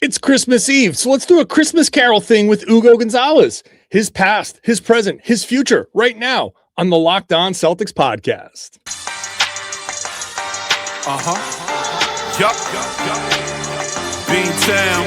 It's Christmas Eve, so let's do a Christmas Carol thing with Hugo Gonzalez. His past, his present, his future, right now on the Locked On Celtics podcast. Beantown,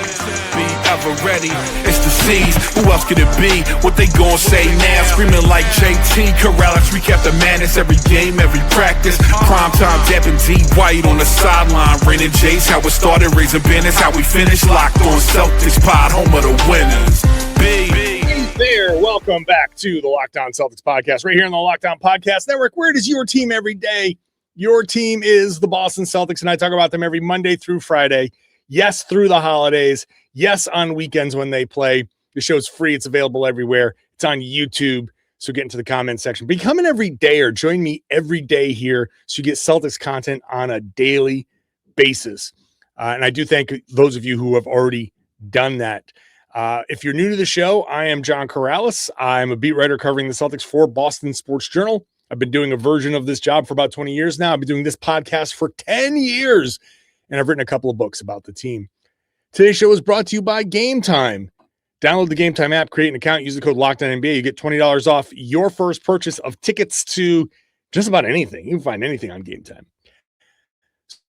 be ever ready. It's the C's. Who else could it be? What they gon' say now? Screaming like JT, Karalis. We kept the madness every game, every practice. Prime time, dapping D White on the sideline. Raining Jays, how it started, raising banners, how we finished. Locked on Celtics pod, home of the winners. Hey there, welcome back to the Locked On Celtics podcast, right here on the Locked On Podcast Network, where it is your team every day. Your team is the Boston Celtics, and I talk about them every Monday through Friday. Yes, through the holidays. Yes, on weekends when they play. The show's free. It's available everywhere. It's on YouTube. So get into the comment section. Become an everydayer. Join me every day here so you get Celtics content on a daily basis. And I do thank those of you who have already done that. If you're new to the show, I am John Karalis. I'm a beat writer covering the Celtics for Boston Sports Journal. I've been doing a version of this job for about 20 years now. I've been doing this podcast for 10 years. And I've written a couple of books about the team. Today's show is brought to you by Game Time. Download the Game Time app, create an account, use the code LOCKEDONNBA. You get $20 off your first purchase of tickets to just about anything. You can find anything on Game Time.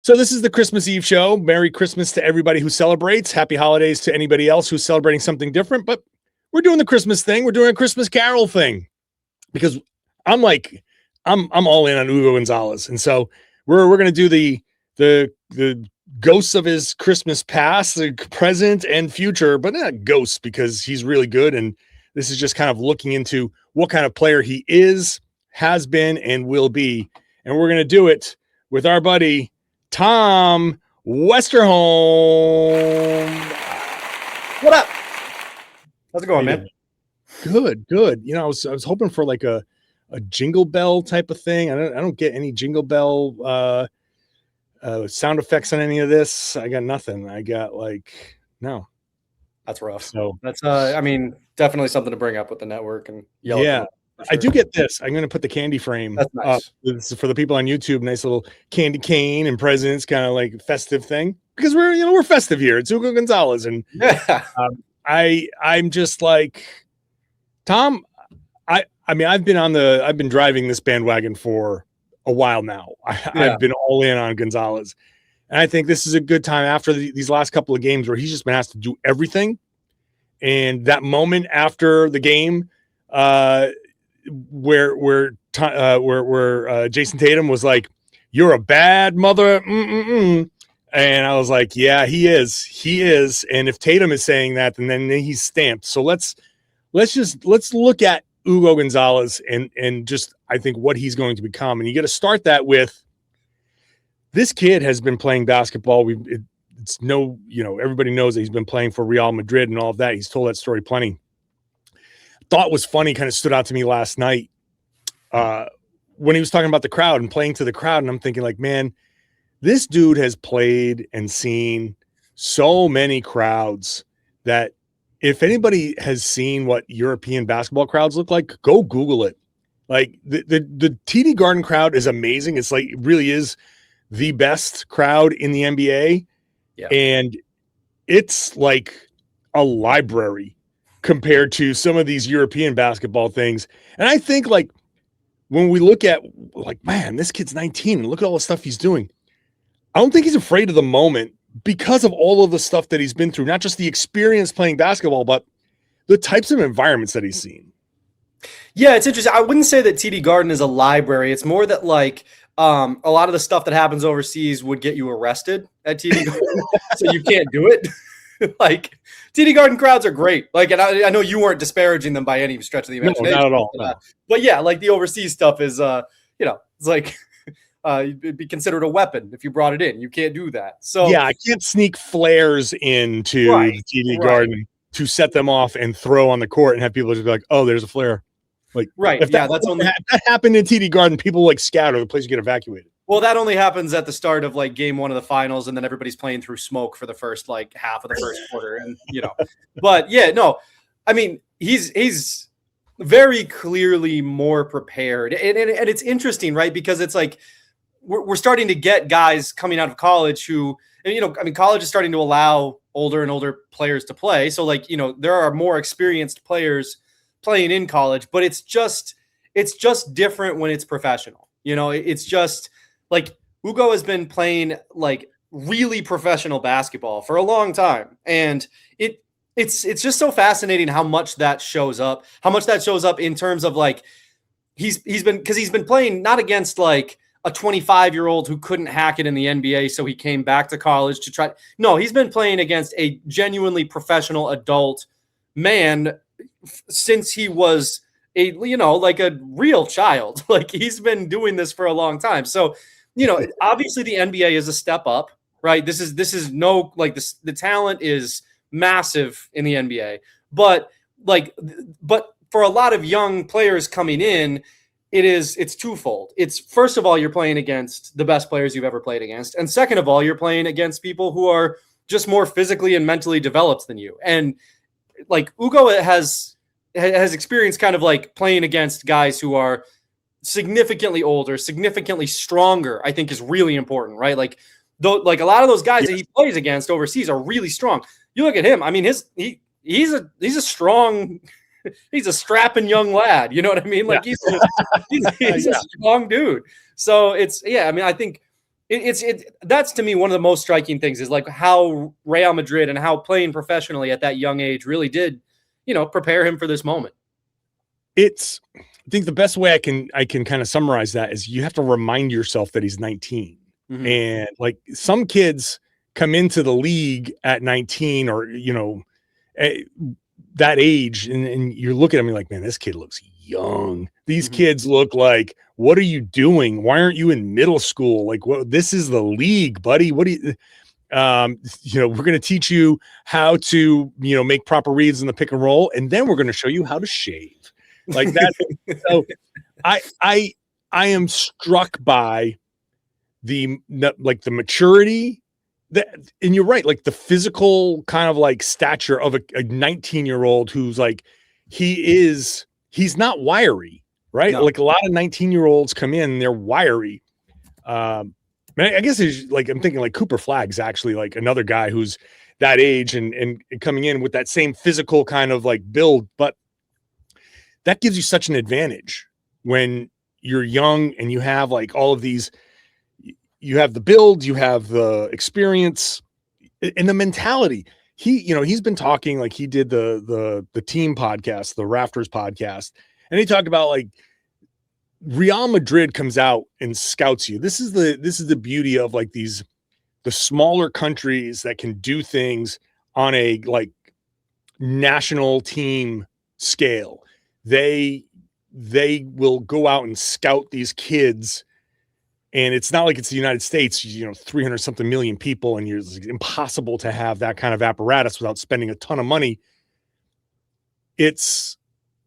So this is the Christmas Eve show. Merry Christmas to everybody who celebrates. Happy holidays to anybody else who's celebrating something different. But we're doing the Christmas thing. We're doing a Christmas Carol thing because I'm all in on Hugo Gonzalez. And so we're going to do the ghosts of his Christmas past, the present and future, but not ghosts because he's really good. And this is just kind of looking into what kind of player he is, has been, and will be. And we're going to do it with our buddy, Tom Westerholm. What up? How's it going, man? Good. You know, I was hoping for like a jingle bell type of thing. I don't get any jingle bell, sound effects on any of this. I got nothing. I got no. That's rough. So that's definitely something to bring up with the network and yell. Yeah, sure. I do get this. I'm going to put the candy frame That's nice. This is for the people on YouTube. Nice little candy cane and presents, kind of like festive thing because we're festive here. It's Hugo Gonzalez, and I'm just like Tom. I've been driving this bandwagon for a while now. I've been all in on Gonzalez. And I think this is a good time after these last couple of games where he's just been asked to do everything. And that moment after the game where Jayson Tatum was like, "You're a bad mother." And I was like, yeah, he is. And if Tatum is saying that, then he's stamped. So let's look at Hugo Gonzalez and just I think what he's going to become. And you got to start that with this kid has been playing basketball. Everybody knows that he's been playing for Real Madrid and all of that. He's told that story plenty. Thought was funny, kind of stood out to me last night when he was talking about the crowd and playing to the crowd. And I'm thinking like, man, this dude has played and seen so many crowds that if anybody has seen what European basketball crowds look like, go Google it. Like the TD Garden crowd is amazing. It's like, it really is the best crowd in the NBA. Yeah. And it's like a library compared to some of these European basketball things. And I think like when we look at like, man, this kid's 19 and look at all the stuff he's doing. I don't think he's afraid of the moment because of all of the stuff that he's been through, not just the experience playing basketball, but the types of environments that he's seen. Yeah, it's interesting. I wouldn't say that TD Garden is a library. It's more that like a lot of the stuff that happens overseas would get you arrested at TD Garden, so you can't do it. Like TD Garden crowds are great. Like, and I know you weren't disparaging them by any stretch of the imagination. No, not at all. But yeah, like the overseas stuff is, it's like it'd be considered a weapon if you brought it in. You can't do that. So yeah, I can't sneak flares into the TD Garden to set them off and throw on the court and have people just be like, "Oh, there's a flare." Like, right? If that happened in TD Garden, people like scatter. The place get evacuated. Well, that only happens at the start of like game one of the finals, and then everybody's playing through smoke for the first like half of the first quarter, and But yeah, no, I mean he's very clearly more prepared, and it's interesting, right? Because it's like we're starting to get guys coming out of college who and I mean, college is starting to allow older and older players to play. So like, there are more experienced players playing in college, but it's just different when it's professional. It's just like Hugo has been playing like really professional basketball for a long time. And it's just so fascinating how much that shows up in terms of like, he's been playing not against like a 25-year-old who couldn't hack it in the NBA. So he came back to college to try. No, he's been playing against a genuinely professional adult man since he was like a real child. Like he's been doing this for a long time. So, obviously the NBA is a step up, right? This is no, like this, the talent is massive in the NBA, but for a lot of young players coming in, it's twofold. It's first of all, you're playing against the best players you've ever played against. And second of all, you're playing against people who are just more physically and mentally developed than you. And like Hugo has experienced kind of like playing against guys who are significantly older, significantly stronger, I think is really important, right? Like a lot of those guys that he plays against overseas are really strong. You look at him, I mean, he's a strong, he's a strapping young lad. You know what I mean? Like he's a strong dude. So I mean, I think that's to me one of the most striking things is like how Real Madrid and how playing professionally at that young age really did, prepare him for this moment. I think the best way I can kind of summarize that is you have to remind yourself that he's 19. Mm-hmm. And like some kids come into the league at 19 or, that age. And you look at him, you're like, man, this kid looks young. These mm-hmm. kids look like, what are you doing? Why aren't you in middle school? Like, this is the league, buddy. What do you, we're going to teach you how to, make proper reads in the pick and roll. And then we're going to show you how to shave like that. So I am struck by the maturity and you're right. Like the physical kind of like stature of a 19-year-old who's like, he's not wiry, right? No. Like a lot of 19-year-olds come in, they're wiry. I guess it's like, I'm thinking like Cooper Flagg's actually like another guy who's that age and coming in with that same physical kind of like build, but that gives you such an advantage when you're young and you have like all of these, you have the build, you have the experience and the mentality. He's been talking, like he did the team podcast, the Rafters podcast. And he talked about like Real Madrid comes out and scouts you. This is the beauty of like the smaller countries that can do things on a like national team scale. They will go out and scout these kids. And it's not like it's the United States, 300 something million people, and it's impossible to have that kind of apparatus without spending a ton of money. It's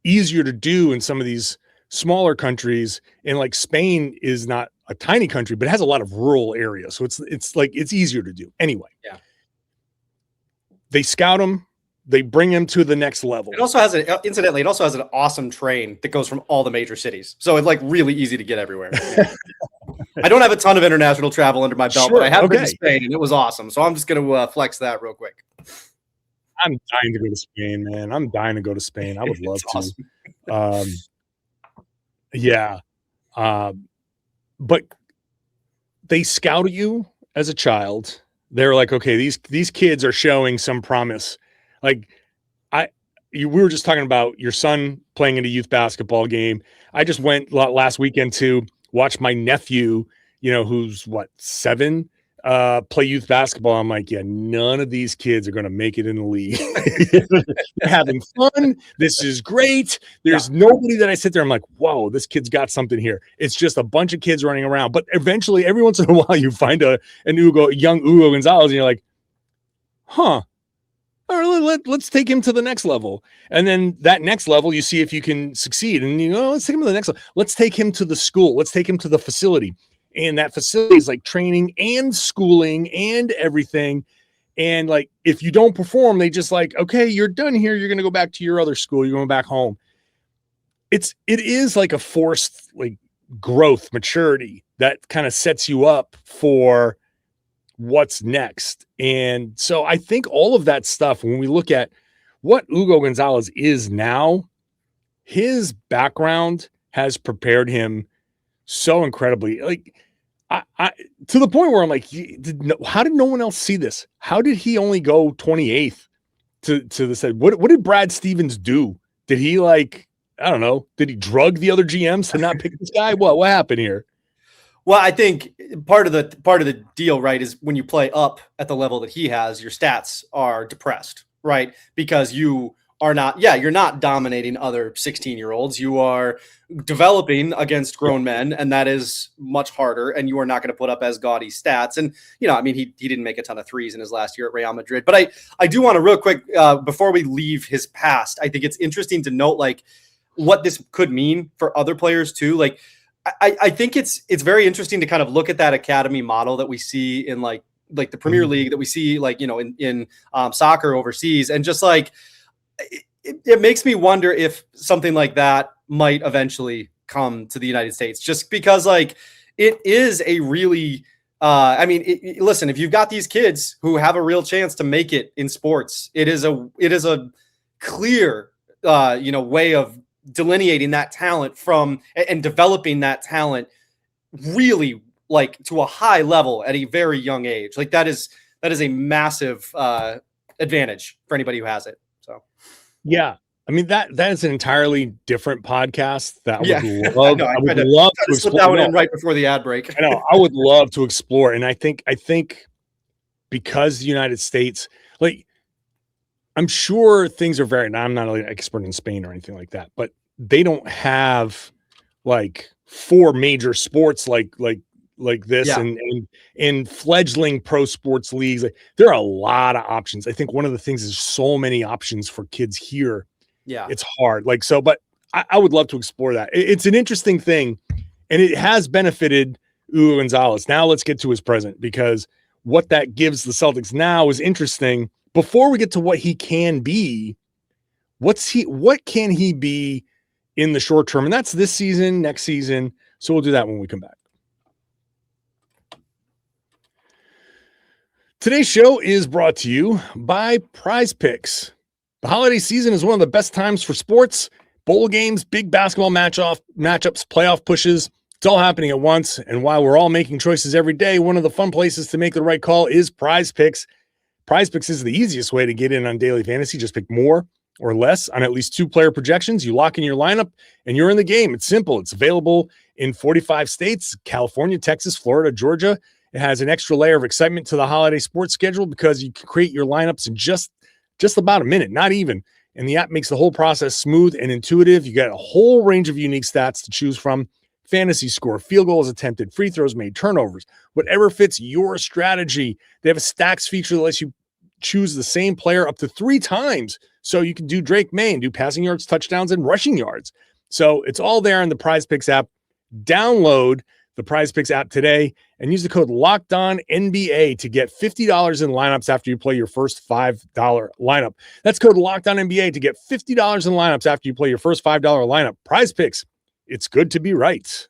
easier to do in some of these smaller countries. And like Spain is not a tiny country, but it has a lot of rural areas. So it's easier to do. Anyway. Yeah. They scout them. They bring him to the next level. It also has an awesome train that goes from all the major cities. So it's like really easy to get everywhere. I don't have a ton of international travel under my belt, but I have been to Spain and it was awesome. So I'm just going to flex that real quick. I'm dying to go to Spain, man. I'm dying to go to Spain. I would love to. Awesome. Yeah. But they scout you as a child. They're like, okay, these kids are showing some promise. Like we were just talking about your son playing in a youth basketball game. I just went last weekend to watch my nephew, who's 7, play youth basketball. I'm like, yeah, none of these kids are going to make it in the league. They're having fun. This is great. There's nobody that I sit there. I'm like, whoa, this kid's got something here. It's just a bunch of kids running around. But eventually, every once in a while, you find a young Hugo Gonzalez, and you're like, huh. All right, let's take him to the next level. And then that next level, you see if you can succeed. And, let's take him to the next level. Let's take him to the school. Let's take him to the facility. And that facility is like training and schooling and everything. And like, if you don't perform, they just like, okay, you're done here. You're going to go back to your other school. You're going back home. It is like a forced like growth, maturity that kind of sets you up for what's next. And so I think all of that stuff, when we look at what Hugo Gonzalez is now, his background has prepared him so incredibly. Like, I to the point where I'm like, how did no one else see this? How did he only go 28th to the set? What did Brad Stevens do? Did he I don't know. Did he drug the other GMs to not pick this guy? What happened here? Well, I think part of the deal, right, is when you play up at the level that he has, your stats are depressed, right? Because you are not, you're not dominating other 16-year-olds. You are developing against grown men, and that is much harder, and you are not going to put up as gaudy stats. And, I mean, he didn't make a ton of threes in his last year at Real Madrid. But I do want to real quick, before we leave his past, I think it's interesting to note, what this could mean for other players too. I think it's very interesting to kind of look at that academy model that we see in like the Premier League, that we see in soccer overseas, and just it makes me wonder if something like that might eventually come to the United States, just because it is a really listen, if you've got these kids who have a real chance to make it in sports, it is a clear way of delineating that talent from and developing that talent really to a high level at a very young age. That is a massive advantage for anybody who has it. So yeah, I mean that is an entirely different podcast that I would love love to slip that one in right before the ad break. I know, I would love to explore, and I think because the United States, I'm sure things are very, I'm not an expert in Spain or anything like that, but they don't have 4 major sports like this, and fledgling pro sports leagues. There are a lot of options. I think one of the things is so many options for kids here. Yeah, it's hard. But I would love to explore that. It's an interesting thing, and it has benefited Hugo Gonzalez. Now let's get to his present, because what that gives the Celtics now is interesting. Before we get to what he can be, what can he be in the short term? And that's this season, next season. So we'll do that when we come back. Today's show is brought to you by Prize Picks. The holiday season is one of the best times for sports, bowl games, big basketball matchups, playoff pushes. It's all happening at once. And while we're all making choices every day, one of the fun places to make the right call is Prize Picks. Prize Picks is the easiest way to get in on daily fantasy. Just pick more or less on at least 2 player projections. You lock in your lineup and you're in the game. It's simple. It's available in 45 states, California, Texas, Florida, Georgia. It has an extra layer of excitement to the holiday sports schedule because you can create your lineups in just about a minute, not even. And the app makes the whole process smooth and intuitive. You got a whole range of unique stats to choose from: fantasy score, field goals attempted, free throws made, turnovers, whatever fits your strategy. They have a stacks feature that lets you choose the same player up to 3 times. So you can do Drake May and do passing yards, touchdowns, and rushing yards. So it's all there in the Prize Picks app. Download the Prize Picks app today and use the code LOCKEDONNBA to get $50 in lineups after you play your first $5 lineup. That's code LOCKEDONNBA to get $50 in lineups after you play your first $5 lineup. Prize Picks. It's good to be right.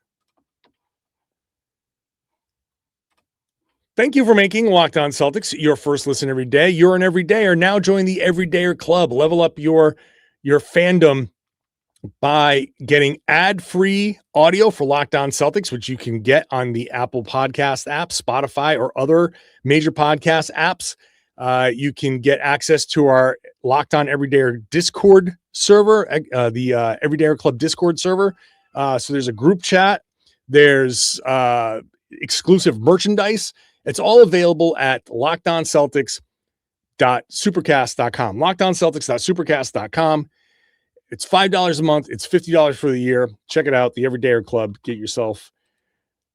Thank you for making Locked On Celtics your first listen every day. You're an everydayer. Now join the Everydayer Club. Level up your fandom by getting ad-free audio for Locked On Celtics, which you can get on the Apple Podcast app, Spotify, or other major podcast apps. You can get access to our Locked On Everydayer Discord server, the Everydayer Club Discord server. So there's a group chat. There's exclusive merchandise. It's all available at lockedonceltics.supercast.com. Lockedonceltics.supercast.com. It's $5 a month. It's $50 for the year. Check it out, the Everydayer Club. Get yourself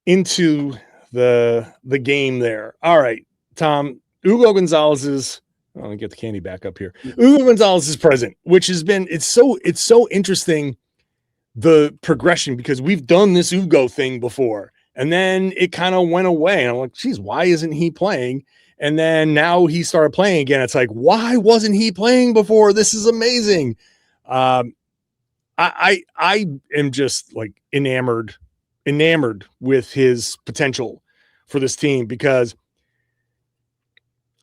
into the game there. All right, Tom. Hugo Gonzalez's. Let me get the candy back up here. Hugo Gonzalez is present, which has been it's so interesting, the progression, because we've done this Hugo thing before, and then it kind of went away. And I'm like, geez, why isn't he playing? And then now he started playing again. It's like, why wasn't he playing before? This is amazing. I am just like enamored with his potential for this team, because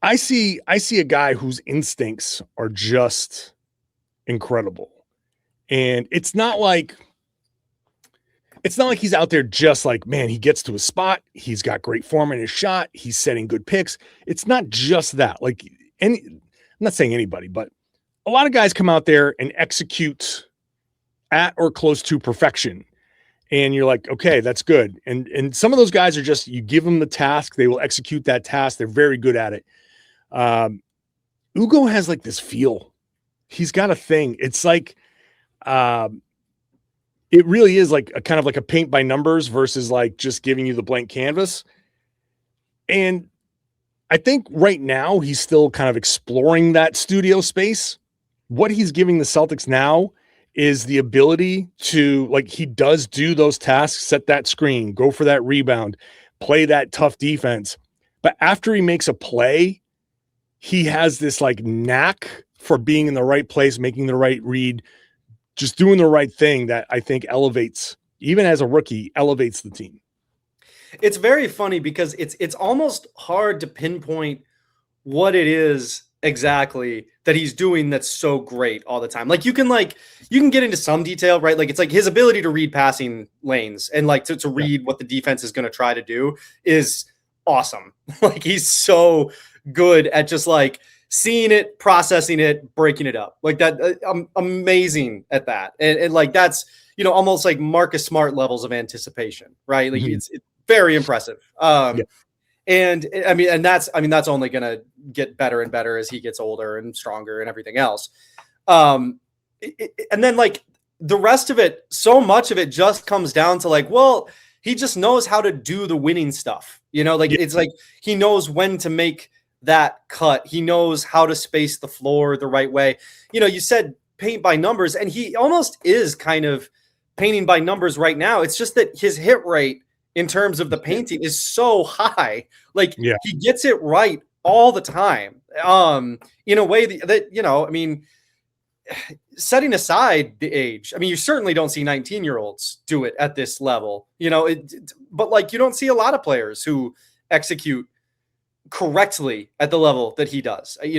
I see a guy whose instincts are just incredible. And it's not like he's out there just like, man, he gets to a spot, he's got great form in his shot, he's setting good picks. It's not just that. Like I'm not saying anybody, but a lot of guys come out there and execute at or close to perfection. And you're like, okay, that's good. And some of those guys are just, you give them the task, they will execute that task. They're very good at it. Hugo has like this feel. He's got a thing. It's like, it really is like a kind of like a paint by numbers versus like just giving you the blank canvas. And I think right now he's still kind of exploring that studio space. What he's giving the Celtics now is the ability to, like, he does do those tasks, set that screen, go for that rebound, play that tough defense. But after he makes a play, he has this like knack for being in the right place, making the right read, just doing the right thing that I think elevates, even as a rookie, elevates the team. It's very funny because it's almost hard to pinpoint what it is exactly that he's doing that's so great all the time. Like you can get into some detail, right? Like it's like his ability to read passing lanes and like to read what the defense is going to try to do is awesome. Like he's so good at just like seeing it, processing it, breaking it up like that. I'm amazing at that. And like, that's, almost like Marcus Smart levels of anticipation, right? Like it's very impressive. And that's only going to get better and better as he gets older and stronger and everything else. And then like the rest of it, so much of it just comes down to like, well, he just knows how to do the winning stuff. It's like he knows when to make that cut. He knows how to space the floor the right way. You said paint by numbers, and he almost is kind of painting by numbers right now. It's just that his hit rate in terms of the painting is so high. Like he gets it right all the time. In a way that setting aside the age, you certainly don't see 19-year-olds do it at this level, but like you don't see a lot of players who execute correctly at the level that he does. I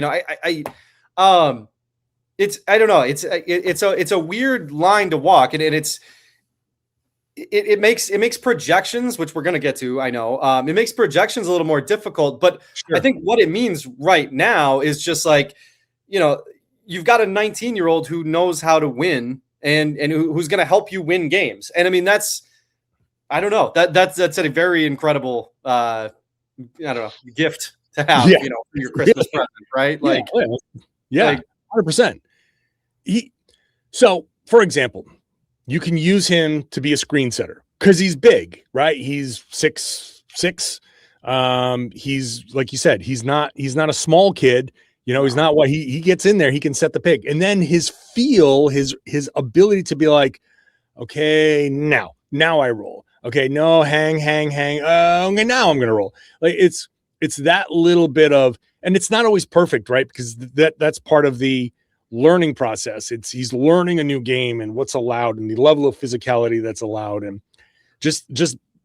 don't know. It's a weird line to walk, and it makes projections, which we're going to get to. I know it makes projections a little more difficult, but sure. I think what it means right now is just like, you've got a 19-year-old who knows how to win and who's going to help you win games. And that's a very incredible, gift to have, for your Christmas present, right? Like, 100%. So for example, you can use him to be a screen setter because he's big, right? He's 6'6". He's, like you said, he's not a small kid. He's not what he gets in there. He can set the pick. And then his feel, his ability to be like, okay, now I roll. Okay, no, hang. Okay, now I'm going to roll. Like it's that little bit of, and it's not always perfect, right? Because that's part of the learning process. He's learning a new game and what's allowed and the level of physicality that's allowed, and just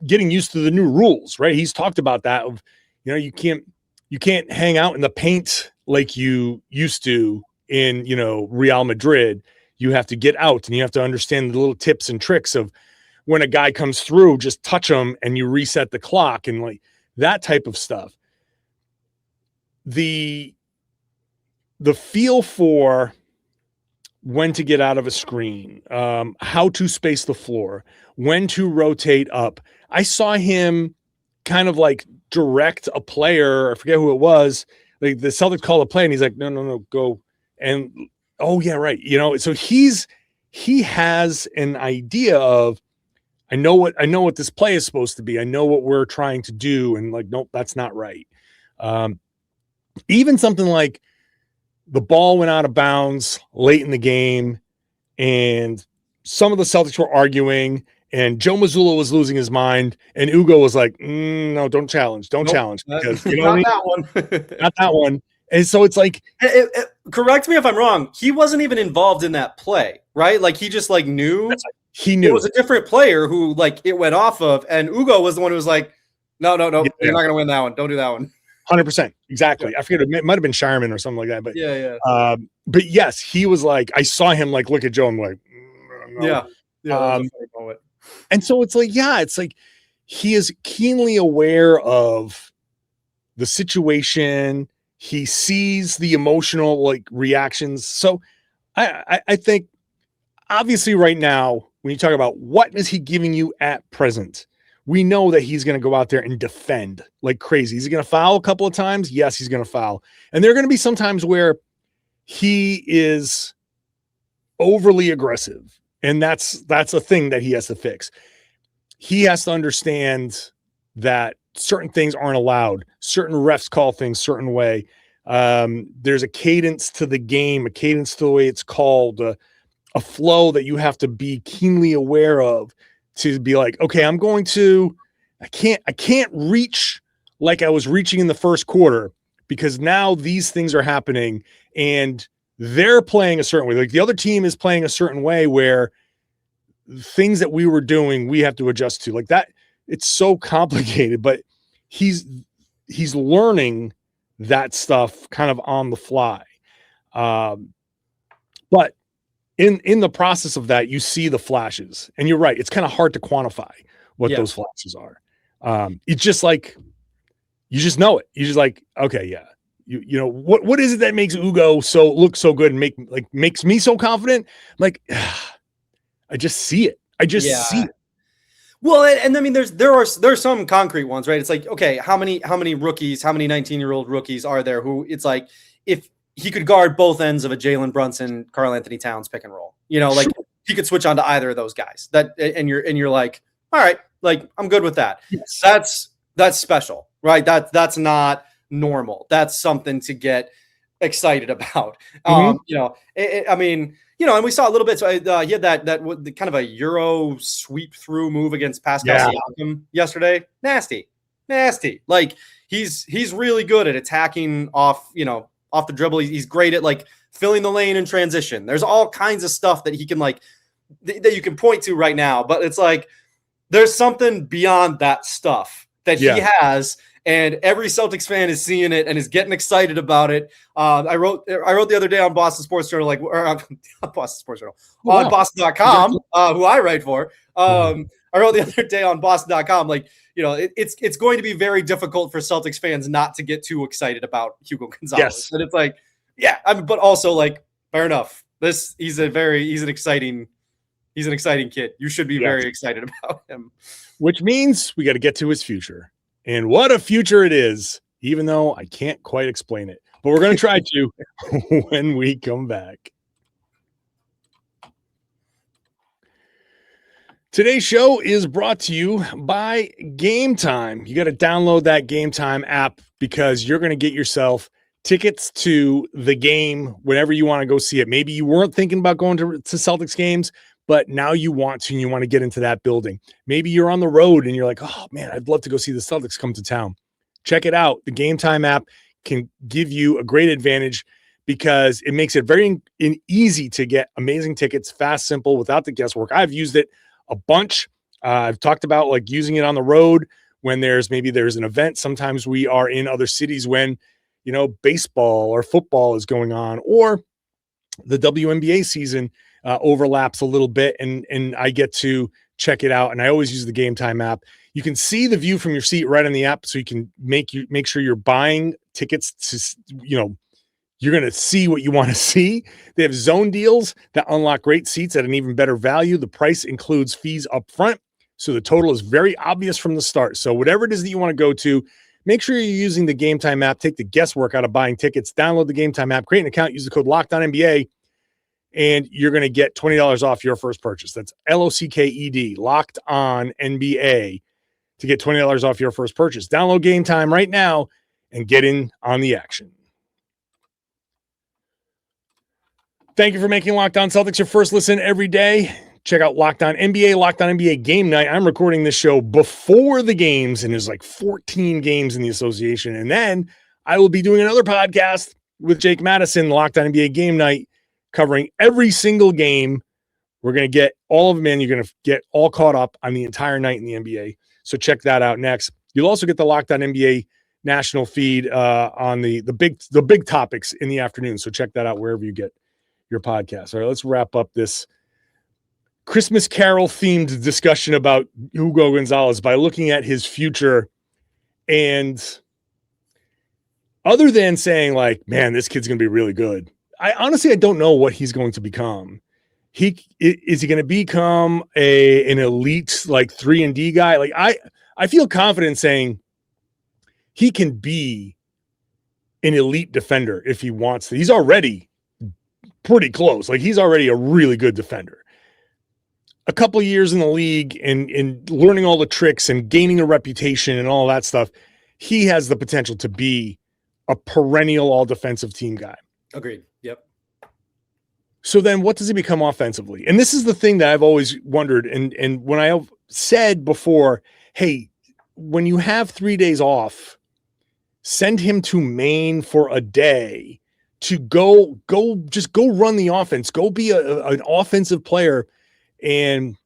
getting used to the new rules, right? He's talked about that of, you can't hang out in the paint like you used to in, Real Madrid. You have to get out and you have to understand the little tips and tricks of when a guy comes through, just touch him and you reset the clock and like that type of stuff. The feel for when to get out of a screen, how to space the floor, when to rotate up. I saw him kind of like direct a player. I forget who it was. Like the Celtics call a play and he's like, no, go. And oh yeah, right. So he has an idea of, I know what this play is supposed to be. I know what we're trying to do. And like, nope, that's not right. Even something like the ball went out of bounds late in the game and some of the Celtics were arguing and Joe Mazzulla was losing his mind and Hugo was like, no, don't challenge because not that one. Not that one. And so it's like, correct me if I'm wrong. He wasn't even involved in that play, right? Like he just like knew. He knew it was a different player who like it went off of, and Hugo was the one who was like, no, you're not going to win that one. Don't do that one. 100%. Exactly. I forget, it might have been Shireman or something like that. But but yes, he was like, I saw him like look at Joe and like, no. Yeah. That was a funny moment. And so it's like he is keenly aware of the situation. He sees the emotional like reactions. So I think obviously right now, when you talk about what is he giving you at present, we know that he's going to go out there and defend like crazy. Is he going to foul a couple of times? Yes, he's going to foul. And there are going to be some times where he is overly aggressive. And that's a thing that he has to fix. He has to understand that certain things aren't allowed. Certain refs call things certain way. There's a cadence to the game, a cadence to the way it's called, a flow that you have to be keenly aware of to be like, okay, I can't reach like I was reaching in the first quarter because now these things are happening and they're playing a certain way. Like the other team is playing a certain way where things that we were doing, we have to adjust to like that. It's so complicated, but he's learning that stuff kind of on the fly. But in the process of that, you see the flashes, and you're right. It's kind of hard to quantify what those flashes are. It's just like, you just know it. You just like, okay, yeah. You know, what is it that makes Hugo look so good and makes me so confident? Like, I just see it. I just see it. Well, and I mean, there are some concrete ones, right? It's like, okay, how many rookies, how many 19-year-old rookies are there who it's like, if he could guard both ends of a Jaylen Brunson, Karl Anthony Towns pick and roll, you know, like he could switch on to either of those guys. And you're like, all right, like I'm good with that. Yes. That's special, right? That's not normal. That's something to get excited about. You know, I mean, you know, and we saw a little bit. So he had that kind of a Euro sweep through move against Pascal Siakam yesterday. Nasty. Like he's really good at attacking off the dribble. He's great at like filling the lane in transition. There's all kinds of stuff that he can like that you can point to right now. But it's like there's something beyond that stuff that he has. And every Celtics fan is seeing it and is getting excited about it. I wrote the other day on Boston Sports Journal, Boston Sports Journal, on Boston.com, who I write for. I wrote the other day on Boston.com, like, you know, it's going to be very difficult for Celtics fans not to get too excited about Hugo Gonzalez. Yes. And it's like, but also like, fair enough. He's an exciting kid. You should be very excited about him. Which means we got to get to his future. And what a future it is, even though I can't quite explain it. But we're going to try to when we come back. Today's show is brought to you by Game Time. You got to download that Game Time app because you're going to get yourself tickets to the game whenever you want to go see it. Maybe you weren't thinking about going to Celtics games, but now you want to, and you want to get into that building. Maybe you're on the road and you're like, oh man, I'd love to go see the Celtics come to town. Check it out. The Game Time app can give you a great advantage because it makes it very easy to get amazing tickets, fast, simple, without the guesswork. I've used it a bunch. I've talked about like using it on the road when there's an event. Sometimes we are in other cities when, you know, baseball or football is going on, or the WNBA season overlaps a little bit, and I get to check it out. And I always use the Game Time app. You can see the view from your seat right on the app, so you can make sure you're buying tickets to, you know, you're going to see what you want to see. They have zone deals that unlock great seats at an even better value. The price includes fees up front, so the total is very obvious from the start. So whatever it is that you want to go to, make sure you're using the Game Time app. Take the guesswork out of buying tickets. Download the Game Time app, create an account, use the code LOCKEDONNBA, and you're going to get $20 off your first purchase. That's LOCKED, Locked On NBA, to get $20 off your first purchase. Download Game Time right now and get in on the action. Thank you for making Locked On Celtics your first listen every day. Check out Locked On NBA, Locked On NBA Game Night. I'm recording this show before the games, and there's like 14 games in the association. And then I will be doing another podcast with Jake Madison, Locked On NBA Game Night, covering every single game. We're going to get all of them in. You're going to get all caught up on the entire night in the NBA. So check that out next. You'll also get the Locked On NBA national feed on the big topics in the afternoon. So check that out wherever you get your podcast. All right, let's wrap up this Christmas Carol themed discussion about Hugo Gonzalez by looking at his future. And other than saying like, man, this kid's going to be really good, I don't know what he's going to become. Is he going to become an elite like 3-and-D guy? Like I feel confident saying he can be an elite defender if he wants to. He's already pretty close. Like he's already a really good defender. A couple of years in the league and learning all the tricks and gaining a reputation and all that stuff, he has the potential to be a perennial all defensive team guy. Agreed. Yep. So then what does he become offensively? And this is the thing that I've always wondered. And when I said before, hey, when you have 3 days off, send him to Maine for a day to go run the offense, go be an offensive player and,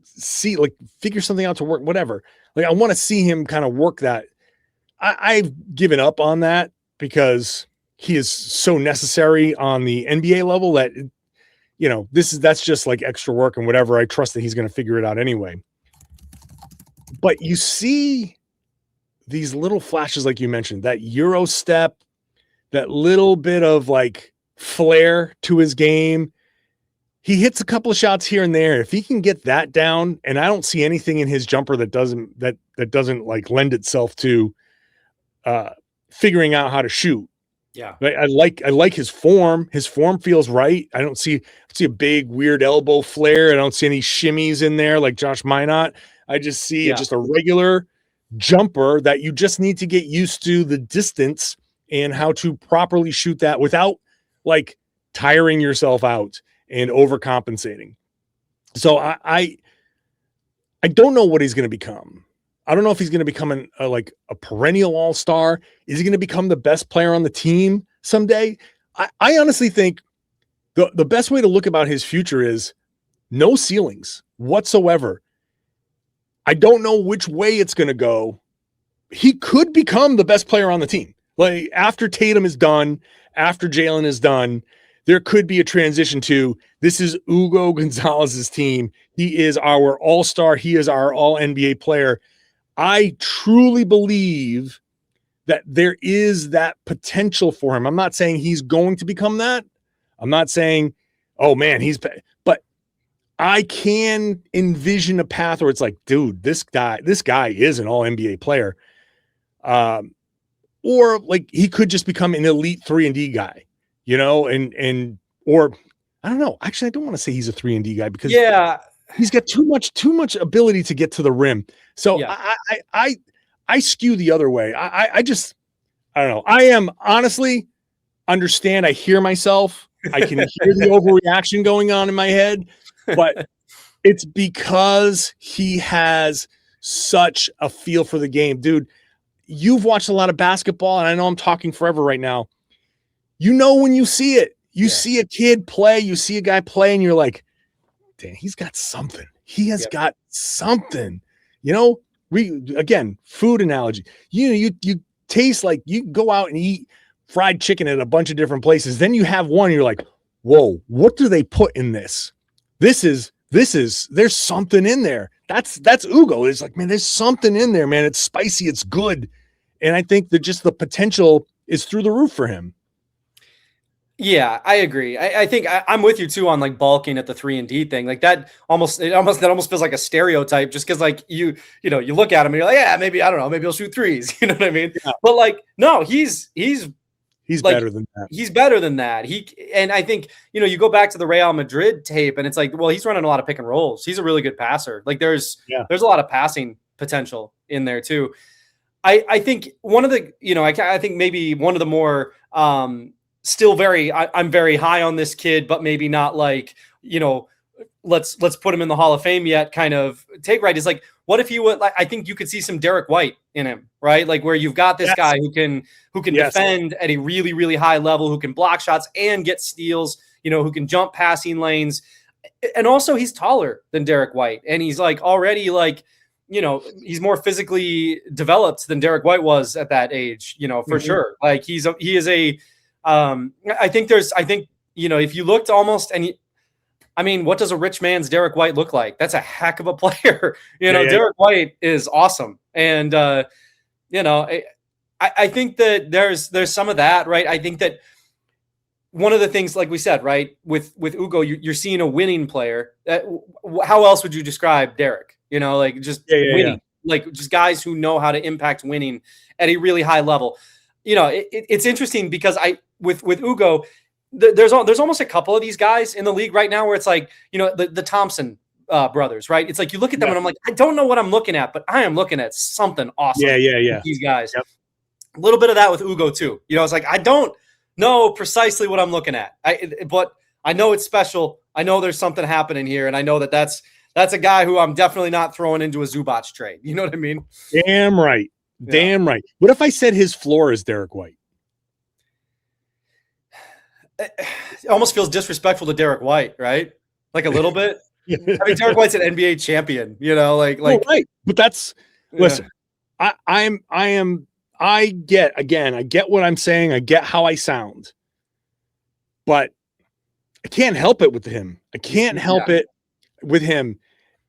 see, like figure something out to work, whatever. Like I want to see him kind of work that. I've given up on that because he is so necessary on the NBA level that, that's just like extra work and whatever. I trust that he's going to figure it out anyway. But you see these little flashes, like you mentioned, that Euro step, that little bit of like flair to his game. He hits a couple of shots here and there. If he can get that down, and I don't see anything in his jumper that doesn't like lend itself to figuring out how to shoot. Yeah. I like his form. His form feels right. I don't see a big weird elbow flare. I don't see any shimmies in there like Josh Minot. I just see just a regular jumper that you just need to get used to the distance and how to properly shoot that without like tiring yourself out and overcompensating. So I don't know what he's going to become. I don't know if he's going to become a perennial all-star. Is he going to become the best player on the team someday? I honestly think the best way to look about his future is no ceilings whatsoever. I don't know which way it's going to go. He could become the best player on the team. Like after Tatum is done, after Jaylen is done, there could be a transition to this is Hugo Gonzalez's team. He is our all-star. He is our all-NBA player. I truly believe that there is that potential for him. I'm not saying he's going to become that. I'm not saying, oh man, but I can envision a path where it's like, dude, this guy is an all NBA player. Or like he could just become an elite 3-and-D guy, or I don't know. Actually, I don't want to say he's a 3-and-D guy because he's got too much ability to get to the rim. So I skew the other way. I don't know. I am honestly understand. I hear myself. I can hear the overreaction going on in my head, but it's because he has such a feel for the game, dude. You've watched a lot of basketball, and I know I'm talking forever right now. When you see it, you see a kid play, you see a guy play, and you're like, damn, he's got something. He has got something. Food analogy. You taste like you go out and eat fried chicken at a bunch of different places. Then you have one, and you're like, whoa, what do they put in this? There's something in there. That's Hugo. It's like, man, there's something in there, man. It's spicy. It's good. And I think that just the potential is through the roof for him. Yeah, I agree. I think I'm with you too on like balking at the 3-and-D thing. Like that almost feels like a stereotype just because like you look at him and you're like, yeah, maybe, I don't know, maybe he'll shoot threes. You know what I mean? Yeah. But like, no, he's like, better than that. He's better than that. And I think, you go back to the Real Madrid tape and it's like, well, he's running a lot of pick and rolls. He's a really good passer. Like there's a lot of passing potential in there too. I think one of the, I think maybe one of the more, still I'm very high on this kid, but maybe not like, let's put him in the Hall of Fame yet kind of take right. Is like, what if you would like, I think you could see some Derrick White in him, right? Like where you've got this guy who can defend at a really, really high level, who can block shots and get steals, who can jump passing lanes. And also he's taller than Derrick White. And he's like already like, he's more physically developed than Derrick White was at that age, for sure. Like he is a, I think, if you looked almost what does a rich man's Derrick White look like? That's a heck of a player. Derrick White is awesome. And, I think that there's some of that, right? I think that one of the things, like we said, right, with Hugo, you're seeing a winning player. How else would you describe Derrick? Just winning, like just guys who know how to impact winning at a really high level. It's interesting because with Hugo, there's almost a couple of these guys in the league right now where it's like, the Thompson brothers, right? It's like you look at them and I'm like, I don't know what I'm looking at, but I am looking at something awesome. Yeah. These guys. Yep. A little bit of that with Hugo too. It's like I don't know precisely what I'm looking at, but I know it's special. I know there's something happening here, and I know that's a guy who I'm definitely not throwing into a Zubac trade. You know what I mean? Damn right. Damn right. What if I said his floor is Derrick White? It almost feels disrespectful to Derrick White, right? Like a little bit. Derrick White's an NBA champion, right. But that's listen, I get what I'm saying. I get how I sound, but I can't help it with him. I can't help it with him.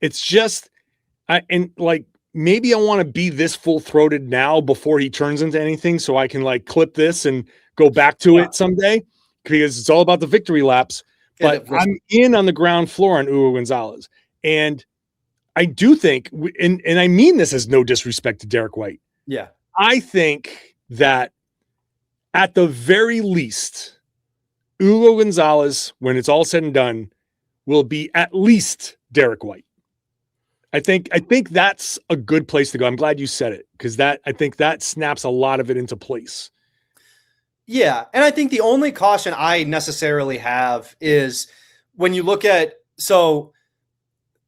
It's just, maybe I want to be this full-throated now before he turns into anything, so I can clip this and go back to it someday, because it's all about the victory laps. But I'm in on the ground floor on Hugo Gonzalez, and I do think, and I mean this as no disrespect to Derrick White. Yeah. I think that at the very least, Hugo Gonzalez, when it's all said and done, will be at least Derrick White. I think that's a good place to go. I'm glad you said it, because I think that snaps a lot of it into place. Yeah, and I think the only caution I necessarily have is when you look at, so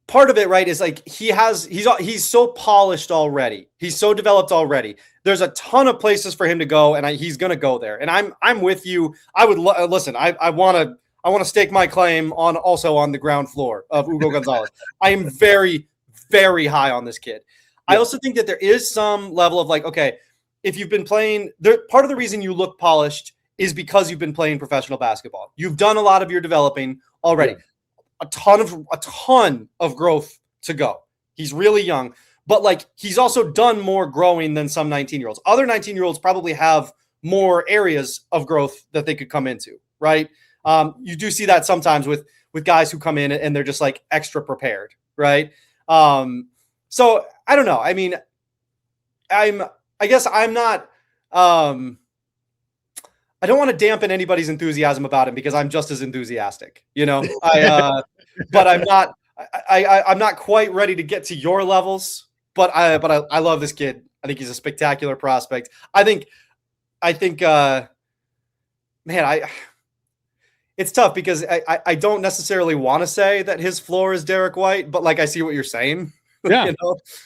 part of it, right, is like he's so polished already. He's so developed already. There's a ton of places for him to go, and he's going to go there. And I'm with you. I would listen. I want to stake my claim on the ground floor of Hugo Gonzalez. I am very, very high on this kid. Yeah. I also think that there is some level of okay, if you've been playing, part of the reason you look polished is because you've been playing professional basketball. You've done a lot of your developing already. Yeah. A ton of growth to go. He's really young, but he's also done more growing than some 19-year-olds. Other 19-year-olds probably have more areas of growth that they could come into, right? You do see that sometimes with guys who come in and they're just extra prepared, right? So I don't know. I mean, I guess I'm not, I don't want to dampen anybody's enthusiasm about him because I'm just as enthusiastic, but I'm not, I'm not quite ready to get to your levels, but I love this kid. I think he's a spectacular prospect. I think, it's tough because I don't necessarily want to say that his floor is Derrick White, but I see what you're saying. Yeah.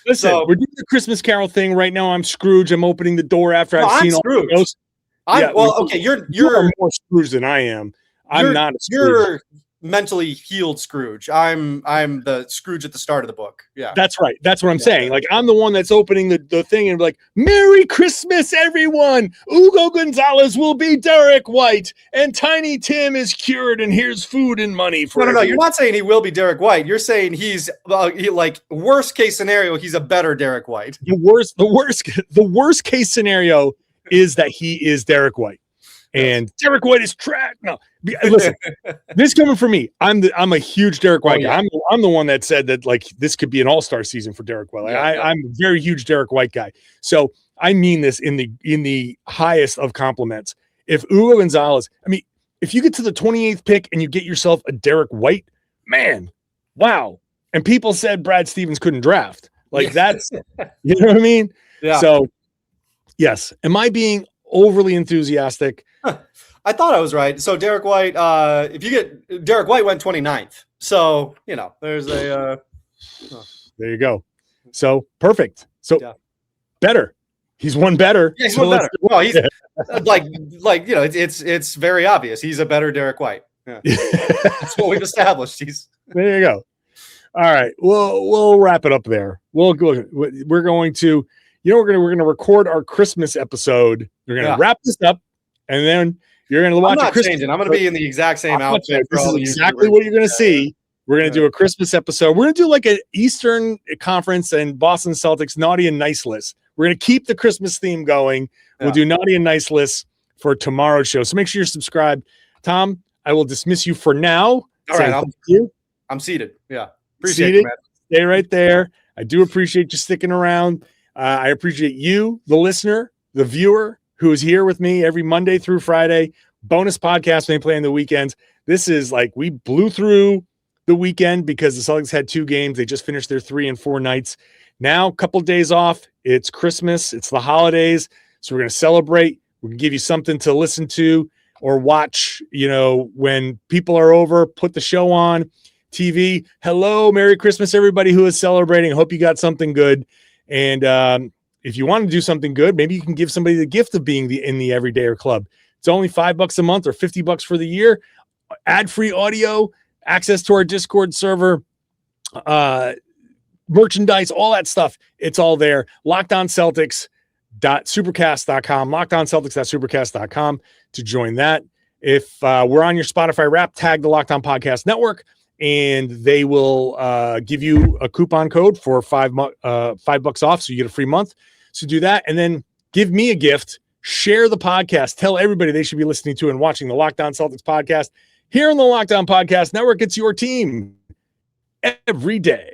Listen, we're doing the Christmas Carol thing right now. I'm Scrooge. I'm opening the door after I've seen all those. Okay. You're more Scrooge than I am. I'm not a Scrooge. You're mentally healed Scrooge. I'm the Scrooge at the start of the book. Yeah. That's right. That's what I'm saying. I'm the one that's opening the thing and Merry Christmas, everyone. Hugo Gonzalez will be Derrick White and Tiny Tim is cured and here's food and money for No. You're not saying he will be Derrick White. You're saying he's worst case scenario, he's a better Derrick White. The worst case scenario is that he is Derrick White. And Derrick White is trash. No, listen, this coming from me. I'm a huge Derrick White guy. I'm the one that said that this could be an all-star season for Derrick White. I'm a very huge Derrick White guy. So I mean this in the highest of compliments. If Hugo Gonzalez, if you get to the 28th pick and you get yourself a Derrick White, man, wow. And people said Brad Stevens couldn't draft. That's, you know what I mean? Yeah. So yes. Am I being overly enthusiastic? I thought I was right. So Derrick White, if you get Derrick White went 29th. So, there's a there you go. So perfect. So better. He's one better. Yeah, he's one better. Well, he's it's very obvious. He's a better Derrick White. Yeah. That's what we've established. There you go. All right. We'll wrap it up there. We're going to, we're going to record our Christmas episode. We're going to wrap this up, and then you're going to watch. I'm not changing. I'm going to be in the exact same outfit. This is exactly what you're going to see. We're going to do a Christmas episode. We're going to do like an Eastern Conference and Boston Celtics naughty and nice list. We're going to keep the Christmas theme going. We'll do naughty and nice lists for tomorrow's show. So make sure you're subscribed. Tom, I will dismiss you for now. All right. I'm seated. Yeah. Appreciate it, man. Stay right there. I do appreciate you sticking around. I appreciate you, the listener, the viewer who is here with me every Monday through Friday. Bonus podcast when they play on the weekends. This is like we blew through the weekend because the Celtics had 2 games. They just finished their 3 and 4 nights. Now, a couple of days off. It's Christmas. It's the holidays. So we're going to celebrate. We're going to give you something to listen to or watch, when people are over, put the show on TV. Hello, Merry Christmas, everybody who is celebrating. I hope you got something good. And if you want to do something good, maybe you can give somebody the gift of being in the Everydayer Club. It's only $5 a month or $50 for the year. Ad-free audio, access to our Discord server, merchandise, all that stuff. It's all there. LockedOnCeltics.supercast.com, LockedOnCeltics.supercast.com to join that. If we're on your Spotify Wrap, tag the Locked On Podcast Network, and they will give you a coupon code for $5 off, so you get a free month. So do that, and then give me a gift. Share the podcast. Tell everybody they should be listening to and watching the Locked On Celtics podcast here on the Locked On Podcast Network. It's your team every day.